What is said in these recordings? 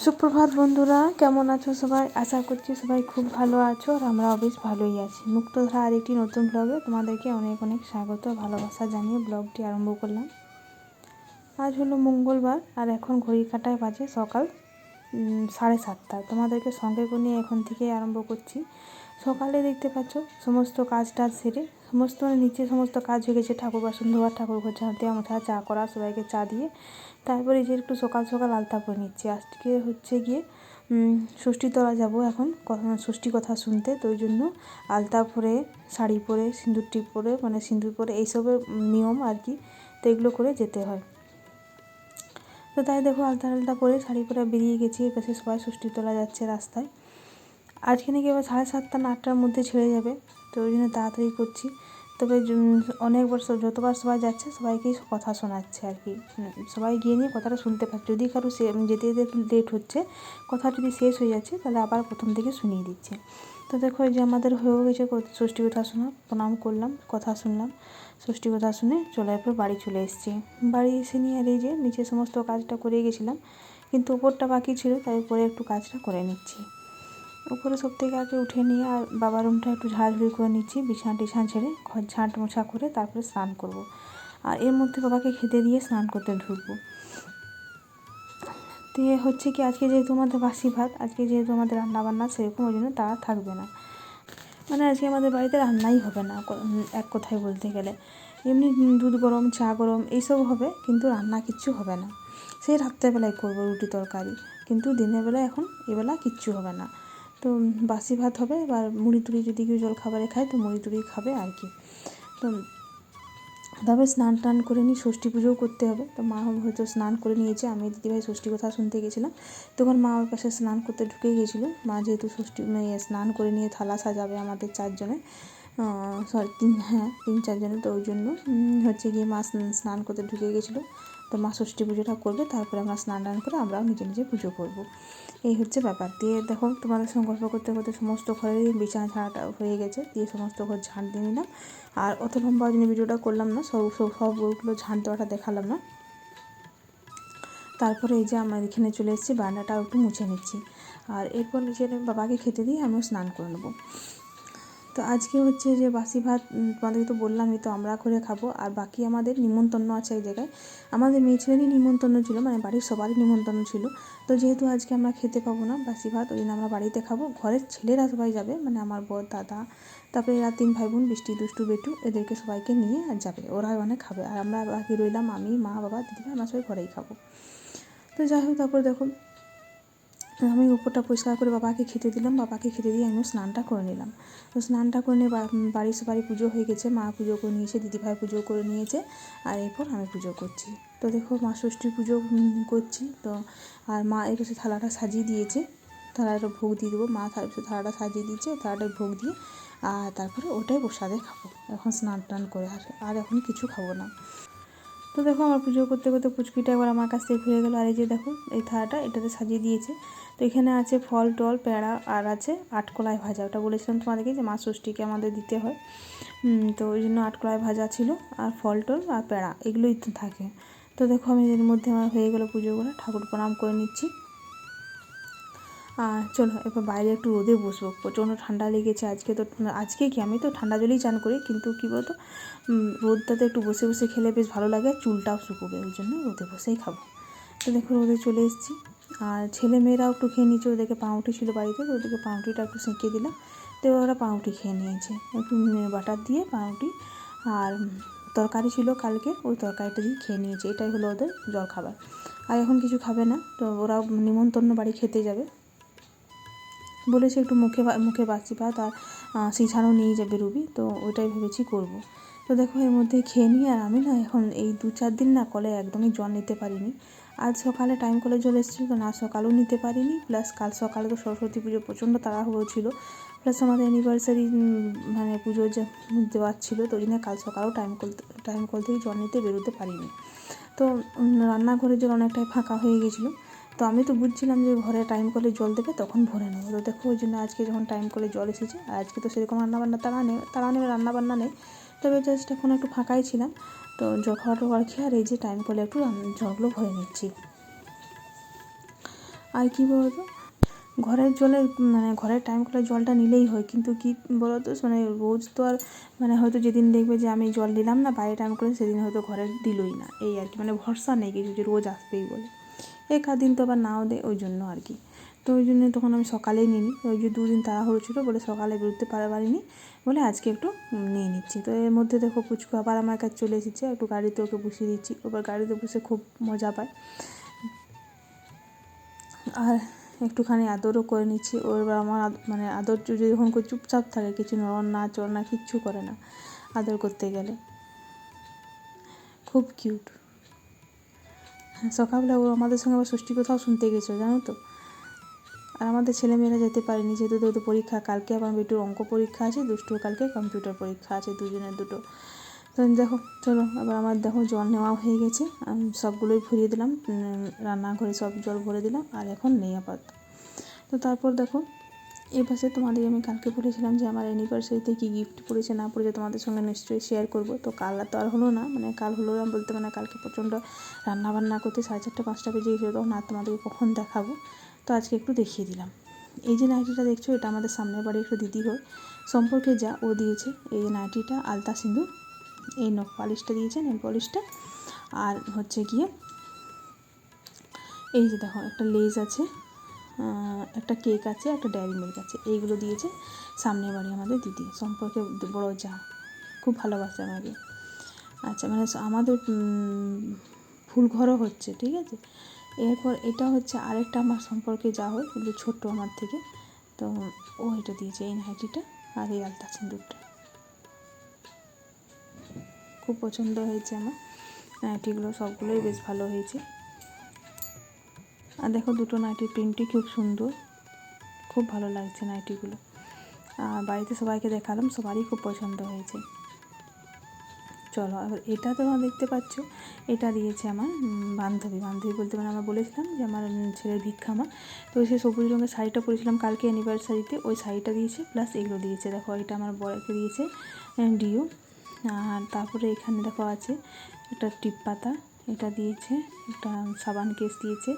সুপ্রভাত বন্ধুরা, কেমন আছো সবাই? আশা করছি সবাই খুব ভালো আছো আর আমরাও বেশ ভালোই আছি। মুক্তধারা আরেকটি নতুন ব্লগে তোমাদেরকে অনেক অনেক স্বাগত, ভালোবাসা জানিয়ে ব্লগটি আরম্ভ করলাম। আজ হলো মঙ্গলবার আর এখন ঘড়ি কাটায় বাজে সকাল 7:30। তোমাদেরকে সঙ্গে করে নিয়ে এখন থেকে আরম্ভ করছি। সকালে দেখতে পাচ্ছ সমস্ত কাজ টাজ সেরে নিচে সমস্ত কাজ হয়ে গেছে। ঠাকুর বাসন ধোয়া, ঠাকুর ঘর ঝাঁট দেওয়া, মোছা, চা করা, সবাইকে চা দিয়ে তারপরে যে একটু সকাল সকাল আলতা করে নিচ্ছি। আজকে হচ্ছে গিয়ে ষষ্ঠীতলা যাব এখন ষষ্ঠী কথা শুনতে, তো ওই জন্য আলতা পরে, শাড়ি পরে, সিঁদুর টিপ পরে, মানে সিঁদুর পরে এইসবের নিয়ম আর কি, তো এগুলো করে যেতে হয়। তো তাই দেখো আলতা পরে শাড়ি পরে বেরিয়ে গেছি। এপাশে সবাই ষষ্ঠীতলা যাচ্ছে রাস্তায়। আজকে নাকি এবার 7:30 না 8টার মধ্যে ছেড়ে যাবে, তো ওই জন্য তাড়াতাড়ি করছি। তবে অনেকবার যতবার সবাই যাচ্ছে সবাইকেই কথা শোনাচ্ছে আর কি, সবাই গিয়ে নিয়ে কথাটা শুনতে পাচ্ছে। যদি কারো যেতে যেতে একটু লেট হচ্ছে, কথা যদি শেষ হয়ে যাচ্ছে, তাহলে আবার প্রথম থেকে শুনিয়ে দিচ্ছে। তো দেখো এই যে আমাদের হয়েও গেছে ষষ্ঠী কথা শোনা, প্রণাম করলাম, কথা শুনলাম, ষষ্ঠী কথা শুনে এরপর বাড়ি চলে এসেছি। বাড়ি এসে নিয়ে আর এই যে নিচে সমস্ত কাজটা করে গেছিলাম, কিন্তু উপরটা বাকি ছিল, তাই উপরে একটু কাজটা করে নিচ্ছি। উপরে সব থেকে আগে উঠে নিয়ে আর বাবার রুমটা একটু ঝাড়ঝুড়ি করে নিচ্ছি, বিছানা টিছানা ছেড়ে ঘর ঝাঁট মোছা করে তারপরে স্নান করব। আর এর মধ্যে বাবাকে খেতে দিয়ে স্নান করতে ঢুকবো। দিয়ে হচ্ছে কি, আজকে যেহেতু আমাদের বাসি ভাত, আজকে যেহেতু আমাদের রান্নাবান্না সেরকম, ওই জন্য তারা থাকবে না। মানে আজকে আমাদের বাড়িতে রান্নাই হবে না এক কথায় বলতে গেলে। এমনি দুধ গরম, চা গরম এইসব হবে, কিন্তু রান্না কিচ্ছু হবে না। সেই রাত্রেবেলায় করবো রুটি তরকারি, কিন্তু দিনের বেলায় এখন এবেলা কিচ্ছু হবে না। তো বাসি ভাত হবে, বা মুড়ি টুড়ি যদি কেউ জল খাবারে খায় তো মুড়ি টুড়ি খাবে আর কি। তো তবে স্নান টান করে নিই, ষষ্ঠী পুজোও করতে হবে। তো মা হয়তো স্নান করে নিয়েছে, আমি দিদিভাই ষষ্ঠী কথা শুনতে গেছিলাম, তখন মা আমার পাশে স্নান করতে ঢুকে গিয়েছিলো। মা যেহেতু ষষ্ঠী স্নান করে নিয়ে থালা সাজাবে আমাদের 4 জনে, তিন চার জনে, তো ওই জন্য হচ্ছে গিয়ে মা স্নান করতে ঢুকে গেছিলো। তো মা ষষ্ঠী পুজোটা করবে, তারপরে আমরা স্নান টান করে আমরাও নিজে নিজে পুজো করব। এই হচ্ছে ব্যাপার। দিয়ে দেখো তোমাদের সঙ্গে গল্প করতে করতে সমস্ত ঘরের বিছানা ঝাড়াটা হয়ে গেছে, দিয়ে সমস্ত ঘর ঝাঁট দিয়ে নিলাম। আর অত লম্বা জন্য ভিডিওটা করলাম না, সবগুলো ঝাঁট দেওয়াটা দেখালাম না। তারপরে এই যে আমার এখানে চলে এসেছি, বারান্দাটাও একটু মুছে নিচ্ছি। আর এরপর নিজের বাবাকে খেতে দিয়ে আমিও স্নান করে নেবো। তো আজকে হচ্ছে যে বাসি ভাত তোমাদেরকে তো বললামই, তো আমরা করে খাবো। আর বাকি আমাদের নিমন্ত্রণ আছে এক জায়গায়, আমাদের মেয়ে ছেলেরই নিমন্ত্রণ ছিল, মানে বাড়ির সবারই নিমন্ত্রণ ছিল। তো যেহেতু আজকে আমরা খেতে পাবো না বাসি ভাত, ওই জন্য আমরা বাড়িতে খাবো। ঘরের ছেলেরা সবাই যাবে, মানে আমার বর, দাদা, তারপরে এরা 3 ভাই বোন, বৃষ্টি, দুষ্টু, বেটু, এদেরকে সবাইকে নিয়ে আর যাবে, ওরা ওখানে খাবে। আর আমরা বাকি রইলাম, আমি, মা, বাবা, দিদিভাই, আমরা সবাই ঘরেই খাবো। তো যাই হোক, তারপর দেখো আমি উপরটা পরিষ্কার করে বাবাকে খেতে দিলাম। বাবাকে খেতে দিয়ে আমিও স্নানটা করে নিলাম। তো স্নানটা করে নিয়ে বাড়ির সবারই পুজো হয়ে গেছে। মা পুজো করে নিয়েছে, দিদিভাই পুজো করে নিয়েছে, আর এরপর আমি পুজো করছি। তো দেখো মা ষষ্ঠীর পুজো করছি। তো আর মা এই পাশে থালাটা সাজিয়ে দিয়েছে, থালাটা ভোগ দিয়ে দেবো। মা থালাটা সাজিয়ে দিয়েছে, থালাটায় ভোগ দিয়ে আর তারপরে ওটাই প্রসাদে খাবো। এখন স্নান টান করে আর এখন কিছু খাবো না। তো দেখো আমার পুজো করতে করতে পুচকিটা একবার আমার কাছ থেকে ঘুরে গেলো। আর এই যে দেখো এই থালাটা, এটাতে সাজিয়ে দিয়েছে। তো এখানে আছে ফল টল, প্যাড়া, আর আছে আটকলাই ভাজা। ওটা বলেছিলাম তোমাদেরকে যে মা ষষ্ঠীকে আমাদের দিতে হয়, তো ওই জন্য আটকলাই ভাজা ছিল, আর ফল টল আর প্যাড়া এগুলোই তো থাকে। তো দেখো আমি এর মধ্যে আমার হয়ে গেলো পুজো করা, ঠাকুর প্রণাম করে নিচ্ছি। আর চলো এবার বাইরে একটু রোদে বসবো, প্রচণ্ড ঠান্ডা লেগেছে আজকে কি আমি তো ঠান্ডা জলেই চান করি, কিন্তু কী বলতো রোদটাতে একটু বসে বসে খেলে বেশ ভালো লাগে, চুলটাও শুকোবে, ওই জন্য রোদে বসেই খাবো। তো দেখো রোদে চলে এসেছি। আর ছেলে মেয়েরাও একটু খেয়ে নিয়েছে, ওদেরকে পাউরুটি ছিল বাড়িতে, তো ওদেরকে পাউরুটিটা একটু সেঁকে দিলাম। তো ওরা পাউরুটি খেয়ে নিয়েছে, একটু বাটার দিয়ে পাউরুটি, আর তরকারি ছিল কালকে, ওই তরকারিটা দিয়ে খেয়ে নিয়েছে। এটাই হলো ওদের জলখাবার। আর এখন কিছু খাবে না, তো ওরাও নিমন্ত্রণ বাড়ি খেতে যাবে বলেছে, একটু মুখে বাসি ভাত আর সিঁঝানো নিয়ে যাবে রুবি, তো ওইটাই ভেবেছি করব। তো দেখো এর মধ্যে খেয়ে নিই। আর আমি না এখন এই 2-4 দিন না কলে একদমই জল নিতে পারিনি। আজ সকালে টাইম কলে জল এসেছিলো, তো না সকালেও নিতে পারিনি, প্লাস কাল সকালে তো সরস্বতী পুজো প্রচণ্ড তাড়াহুড়ো ছিল, প্লাস আমাদের অ্যানিভার্সারি মানে পুজো যে দেওয়ার ছিল, তো ওই জন্য কাল সকালেও টাইম কল থেকে জল নিতে বেরোতে পারিনি। তো রান্নাঘরের জল অনেকটাই ফাঁকা হয়ে গেছিলো। তো আমি তো বুঝছিলাম যে ঘরে টাইম কলে জল দেবে, তখন ভরে নেবো। তো দেখো ওই জন্য আজকে যখন টাইম কলে জল এসেছে, আর আজকে তো সেরকম রান্নাবান্না তারা নেই রান্নাবান্না নেই, তবে জাস্ট এখন একটু ফাঁকাই ছিলাম। তো জল খাওয়াটা খেয়ে আর এই যে টাইম কলে একটু জলগুলো ভরে নিচ্ছি। আর কি বলতো, ঘরের জলের মানে ঘরের টাইম কলে জলটা নিলেই হয়, কিন্তু কি বলতো মানে রোজ তো আর মানে হয়তো যেদিন দেখবে যে আমি জল দিলাম না বাইরে টাইম করে, সেদিন হয়তো ঘরের দিলই না, এই আর কি, মানে ভরসা নেই কিছু যে রোজ আসবেই বলে, একাধ দিন তো আবার নাও দেয়, ওই জন্য আর কি। তো ওই জন্য তখন আমি সকালেই নিই, ওই যে দুদিন তাড়াহুড়ো ছিল বলে সকালে বেরোতে পারিনি বলে আজকে একটু নিয়ে নিচ্ছি। তো এর মধ্যে দেখো পুচকু আবার আমার কাছে চলে এসেছে, একটু গাড়িতে ওকে বসিয়ে দিচ্ছি, এবার গাড়িতে বসে খুব মজা পায়, আর একটুখানি আদরও করে নিচ্ছি ওর। আমার মানে আদর যদি যখন করে চুপচাপ থাকে, কিছু নড়ন না চড় না কিচ্ছু করে না আদর করতে গেলে, খুব কিউট। সকালবেলা ও আমাদের সঙ্গে আবার ষষ্ঠী কথাও শুনতে গেছিলো জানো তো। আর আমাদের ছেলেমেয়েরা যেতে পারেনি, যেহেতু তো পরীক্ষা, কালকে আমার বেটুর অঙ্ক পরীক্ষা আছে, দুষ্টুর কালকে কম্পিউটার পরীক্ষা আছে, দুজনের দুটো। তো দেখো চলো, আবার আমার দেখো জল নেওয়া হয়ে গেছে, আমি সবগুলোই ভরিয়ে দিলাম, রান্নাঘরে সব জল ভরে দিলাম, আর এখন নেই আপাতত। তো তারপর দেখো এই পাশে তোমাদের আমি কালকে বলেছিলাম যে আমার অ্যানিভার্সারিতে কী গিফট পড়েছে না পড়েছে তোমাদের সঙ্গে নিশ্চয়ই শেয়ার করবো। তো কাল তো আর হলো না, মানে কাল হলো না বলতে মানে কালকে প্রচণ্ড রান্নাবান্না করতে 4:30 5টা বেজে গেছিলো, তখন আর তোমাদেরকে কখন দেখাবো। তো আজকে একটু দেখিয়ে দিলাম। এই যে নাইটিটা দেখছো, এটা আমাদের সামনের বাড়ি একটু দিদি হয় সম্পর্কে যা, ও দিয়েছে এই নাইটিটা, আলতা সিঁদুর, এই নখ পালিশটা দিয়েছে, নেল পলিশটা, আর হচ্ছে গিয়ে এই যে দেখো একটা লেজ আছে, একটা কেক আছে, একটা ডেয়ারি মিল্ক আছে, এইগুলো দিয়েছে সামনের বাড়ি আমাদের দিদি সম্পর্কে বড় যা, খুব ভালোবাসে আমাকে। আচ্ছা মানে আমাদের ফুল ঘরও হচ্ছে, ঠিক আছে। এরপর এটা হচ্ছে আরেকটা আমার সম্পর্কে যা হয়, কিন্তু ছোট্ট আমার থেকে, তো ও এটা দিয়েছে এই নাইটিটা আর এই আলতা সিঁদুরটা, খুব পছন্দ হয়েছে আমার নাইটিগুলো, সবগুলোই বেশ ভালো হয়েছে। আর দেখো দুটো নাইটির প্রিন্টই খুব সুন্দর, খুব ভালো লাগছে নাইটিগুলো, আর বাড়িতে সবাইকে দেখালাম, সবারই খুব পছন্দ হয়েছে। চলো এবার এটা তোমরা দেখতে পাচ্ছ, এটা দিয়েছে আমার বান্ধবী বলতে মানে আমরা বলেছিলাম যে আমার ছেলের ভিক্ষা আমার, তো সেই সবুজ রঙের শাড়িটা পরেছিলাম কালকে অ্যানিভার্সারিতে, ওই শাড়িটা দিয়েছে, প্লাস এগুলো দিয়েছে। দেখো এটা আমার বরকে দিয়েছে ডিও, আর তারপরে এখানে দেখো আছে একটা টিপ পাতা, এটা দিয়েছে, একটা সাবান কেস দিয়েছে,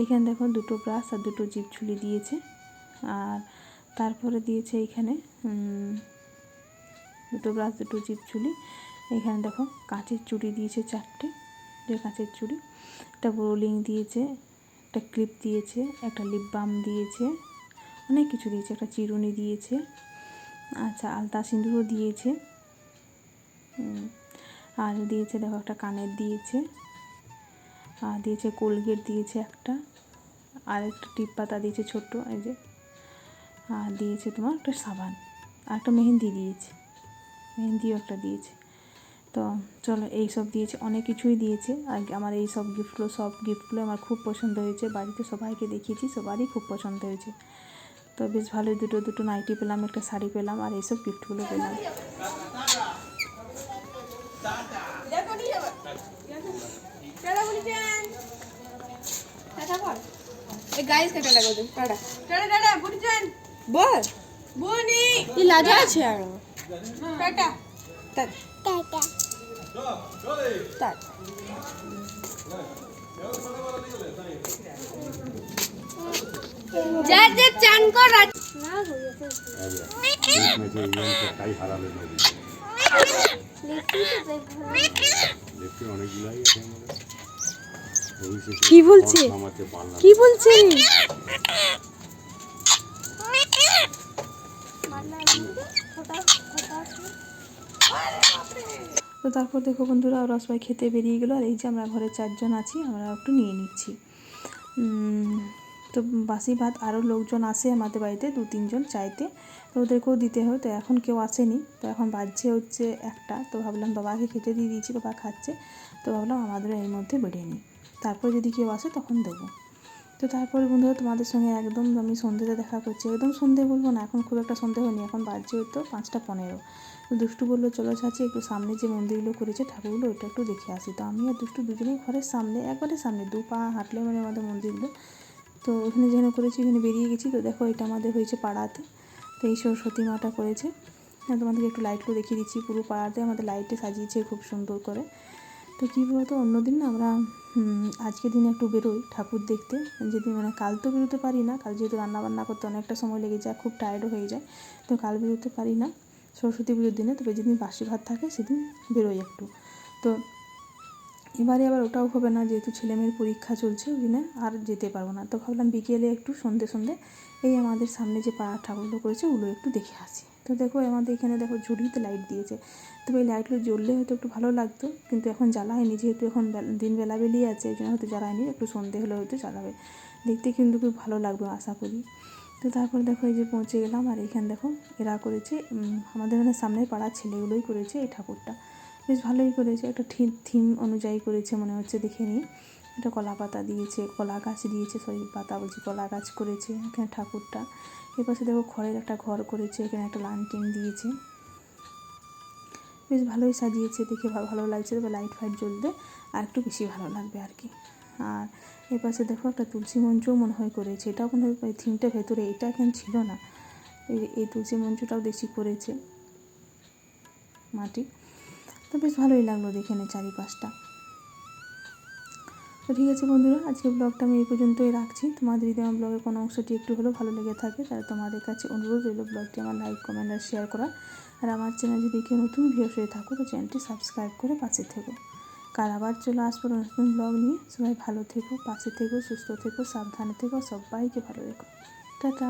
এখানে দেখো দুটো ব্রাশ আর দুটো জিভ ঝুলি দিয়েছে, আর তারপরে দিয়েছে এখানে দুটো ব্রাশ দুটো জিভ ঝুলি, এখানে দেখো কাঁচের চুড়ি দিয়েছে 4টে, যে কাঁচের চুড়ি, একটা বোলিং দিয়েছে, একটা ক্লিপ দিয়েছে, একটা লিপ বাম দিয়েছে, অনেক কিছু দিয়েছে, একটা চিরুনি দিয়েছে, আচ্ছা আলতা সিঁদুরও দিয়েছে, আর দিয়েছে দেখো একটা কানের দিয়েছে, আর দিয়েছে কোলগেট দিয়েছে একটা, আর একটা টিপ পাতা দিয়েছে ছোট্ট এই যে, আর দিয়েছে তোমার একটা সাবান, আর একটা মেহেন্দি দিয়েছে, মেহেন্দিও একটা দিয়েছে। তো চলো এইসব দিয়েছে, অনেক কিছুই দিয়েছে, আর আমার এই সব গিফটগুলো আমার খুব পছন্দ হয়েছে, বাড়িতে সবাইকে দেখিয়েছি, সবারই খুব পছন্দ হয়েছে। তো বেশ ভালোই দুটো নাইটি পেলাম, একটা শাড়ি পেলাম, আর এইসব গিফটগুলো পেলাম। গাইস কেটে লাগো তো টাটা টাটা টাটা বুঝছেন বল বনি এই লাজা আছে আর টাটা টাটা টাটা যা যা চান কর না কি বলছে কি বলছে তো তারপর দেখো বন্ধুরা ওরা সবাই খেতে বেরিয়ে গেলো, আর এই যে আমরা ঘরে 4 জন আছি, আমরা একটু নিয়ে নিচ্ছি। তো বাসি ভাত আরও লোকজন আসে আমাদের বাড়িতে 2-3 জন চাইতে, তো ওদেরকেও দিতে হয়, তো এখন কেউ আসেনি, তো এখন বাজছে হচ্ছে 1টা, তো ভাবলাম বাবাকে খেতে দিয়ে দিয়েছি, বাবা খাচ্ছে, তো ভাবলাম আমাদেরও এর মধ্যে বেরিয়ে নিই, তারপর যদি কেউ আসে তখন দেবো। তো তারপরে বন্ধুরা তোমাদের সঙ্গে একদম আমি সন্ধ্যেতে দেখা করছি, একদম সন্ধ্যে বলবো না, এখন খুব একটা সন্ধ্যে হয়নি, এখন বাজছে হয়তো 5:15। তো দুষ্টু বললো চলো চাচি একটু সামনে যে মন্দিরগুলো করেছে ঠাকুরগুলো ওইটা একটু দেখে আসি, তো আমি আর দুষ্টু দুজনেই ঘরের সামনে, একবারে সামনে 2 পা হাঁটলে মানে আমাদের মন্দিরগুলো, তো ওখানে যেখানে করেছি ওখানে বেরিয়ে গেছি। তো দেখো এটা আমাদের হয়েছে পাড়াতে, তো এই সরস্বতী মাটা করেছে, তোমাদেরকে একটু লাইটগুলো দেখিয়ে দিচ্ছি, পুরো পাড়াতে আমাদের লাইটে সাজিয়েছে খুব সুন্দর করে। তো কী বলতো, অন্যদিন না আমরা আজকের দিনে একটু বেরোই ঠাকুর দেখতে, যেদিন মানে কাল তো বেরোতে পারি না, কাল যেহেতু রান্নাবান্না করতে অনেকটা সময় লেগে যায়, খুব টায়ার্ডও হয়ে যায়, তো কাল বেরোতে পারি না সরস্বতী পুজোর দিনে। তবে যেদিন বাসি ভাত থাকে সেদিন বেরোই একটু। তো এবারে আবার ওটাও হবে না, যেহেতু ছেলেমেয়ের পরীক্ষা চলছে ওই দিনে আর যেতে পারবো না। তো ভাবলাম বিকেলে একটু সন্ধে এই আমাদের সামনে যে পাড়ার ঠাকুরগুলো করেছে ওগুলো একটু দেখে আসি। তো দেখো আমাদের এখানে দেখো ঝুড়িতে লাইট দিয়েছে, তবে এই লাইটগুলো জ্বললে হয়তো একটু ভালো লাগতো, কিন্তু এখন জ্বালায়নি, যেহেতু এখন দিন বেলাবেলি আছে এই জন্য হয়তো জ্বালায়নি, একটু সন্ধে হলে হয়তো জ্বালাবে। দেখতে কিন্তু খুব ভালো লাগবে আশা করি। তো তারপর দেখো এই যে পৌঁছে গেলাম, আর এখানে দেখো এরা করেছে আমাদের মানে সামনের পাড়ার ছেলেগুলোই করেছে এই ঠাকুরটা, বেশ ভালোই করেছে, একটা থিম অনুযায়ী করেছে মনে হচ্ছে দেখে নিই। এটা কলা পাতা দিয়েছে, কলা গাছ দিয়েছে, সরি পাতা বলছি, কলা গাছ করেছে এখানে ঠাকুরটা। এপাশে দেখো খড়ের একটা ঘর করেছে, এখানে একটা লালটেন দিয়েছে, বেশ ভালোই সাজিয়েছে, দেখে ভালো লাগছে। তবে লাইট ফাইট জ্বলতে আর একটু বেশি ভালো লাগবে আর কি। আর এপাশে দেখো একটা তুলসী মঞ্চও মনে হয় করেছে, এটাও মনে হয় এই থিমটা ভেতরে, এটা এখন ছিল না, এই তুলসী মঞ্চটাও বেশি করেছে মাটি। তো বেশ ভালোই লাগলো দেখে চারিপাশটা। তো ঠিক আছে বন্ধুরা, আজকে ব্লগটা আমি এই পর্যন্তই রাখছি। তোমাদের যদি আমার ব্লগের কোনো অংশটি একটু হলেও ভালো লেগে থাকে তাহলে তোমাদের কাছে অনুরোধ রইল ব্লগটি আমার লাইক কমেন্ট আর শেয়ার করা। আর আমার চ্যানেল যদি কেউ নতুন ভিউয়ার্স হয়ে থাকো তো চ্যানেলটি সাবস্ক্রাইব করে পাশে থেকো। কাল আবার চলে আসবো নতুন ব্লগ নিয়ে। সবাই ভালো থেকো, পাশে থেকো, সুস্থ থেকো, সাবধানে থেকো, সবাইকে ভালো রেখো। টাটা।